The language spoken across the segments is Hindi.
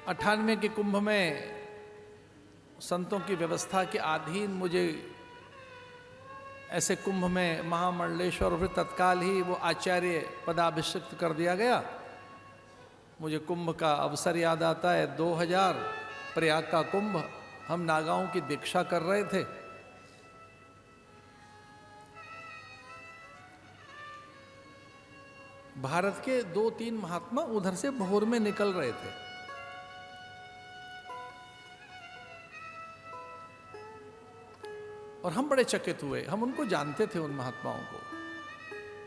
98 के कुंभ में संतों की व्यवस्था के अधीन मुझे ऐसे कुंभ में महामंडलेश्वर फिर तत्काल ही वो आचार्य पदाभिषिक्त कर दिया गया। मुझे कुंभ का अवसर याद आता है, 2000 प्रयाग का कुंभ, हम नागाओं की दीक्षा कर रहे थे। भारत के 2-3 महात्मा उधर से भोर में निकल रहे थे। और हम बड़े चकित हुए, हम उनको जानते थे, उन महात्माओं को,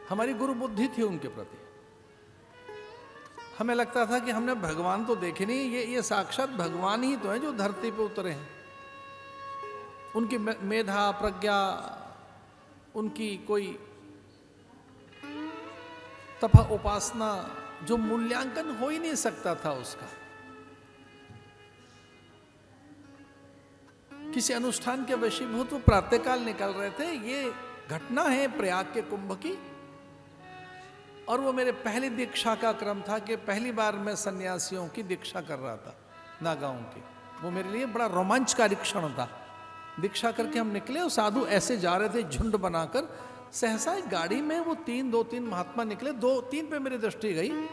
हमारी गुरु बुद्धि थी उनके प्रति। हमें लगता था कि हमने भगवान तो देखे नहीं, ये साक्षात भगवान ही तो हैं जो धरती पे उतरे हैं। उनकी मेधा प्रज्ञा, उनकी कोई तप उपासना जो मूल्यांकन हो ही नहीं सकता था उसका। किसी अनुष्ठान के वशीभूत वो प्रातःकाल निकल रहे थे। ये घटना है प्रयाग के कुंभ की। और वो मेरे पहली दीक्षा का क्रम था कि पहली बार मैं सन्यासियों की दीक्षा कर रहा था, नागाओं की। वो मेरे लिए बड़ा रोमांचकारी क्षण था। दीक्षा करके हम निकले और साधु ऐसे जा रहे थे झुंड बनाकर। सहसा एक गाड़ी में वो 2-3 महात्मा निकले, 2-3 पे मेरी दृष्टि गई।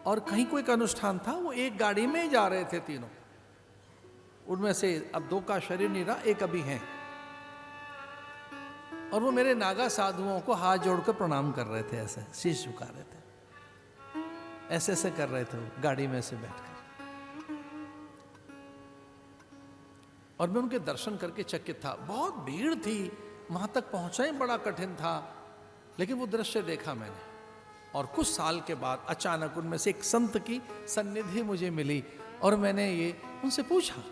और कहीं कोई एक अनुष्ठान था, वो एक गाड़ी में ही जा रहे थे तीनों। उनमें से अब 2 का शरीर नहीं रहा, एक अभी हैं। और वो मेरे नागा साधुओं को हाथ जोड़कर प्रणाम कर रहे थे, ऐसे शीश झुका रहे थे, ऐसे ऐसे कर रहे थे वो गाड़ी में से बैठकर। और मैं उनके दर्शन करके चकित था। बहुत भीड़ थी, वहां तक पहुंचना ही बड़ा कठिन था। लेकिन वो दृश्य देखा मैंने। और कुछ साल के बाद अचानक उनमें से एक संत की सन्निधि मुझे मिली। और मैंने ये उनसे पूछा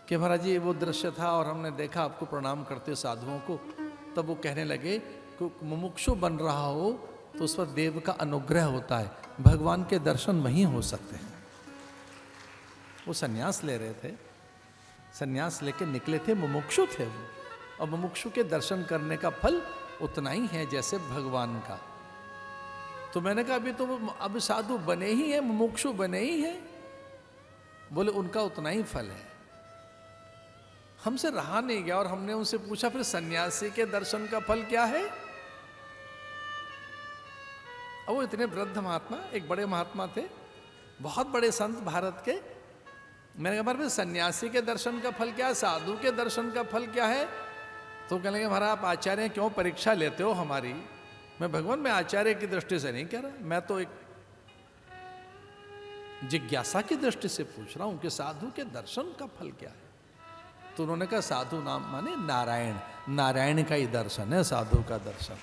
कि महाराज जी वो दृश्य था और हमने देखा आपको प्रणाम करते साधुओं को। तब वो कहने लगे कि मुमुक्षु बन रहा हो तो उस पर देव का अनुग्रह होता है, भगवान के दर्शन वहीं हो सकते हैं। वो सन्यास ले रहे थे, सन्यास लेके निकले थे, मुमुक्षु थे वो। और मुमुक्षु के दर्शन करने का फल उतना ही है जैसे भगवान का। तो मैंने कहा अभी तो वो अब साधु बने ही हैं, मुमुक्षु बने ही हैं। बोले उनका उतना ही फल है। हमसे रहा नहीं गया और हमने उनसे पूछा फिर सन्यासी के दर्शन का फल क्या है। अब वो इतने वृद्ध महात्मा, एक बड़े महात्मा थे, बहुत बड़े संत भारत के। मैंने कहा फिर सन्यासी के दर्शन का फल क्या है, साधु के दर्शन का फल क्या है। तो कहने लगे महाराज आप आचार्य क्यों परीक्षा लेते हो हमारी। मैं भगवान मैं आचार्य की दृष्टि से नहीं कह रहा, मैं तो एक जिज्ञासा की दृष्टि से पूछ रहा हूं कि साधु के दर्शन का फल क्या है। तो उन्होंने कहा साधु नाम माने नारायण, नारायण का ही दर्शन है साधु का दर्शन।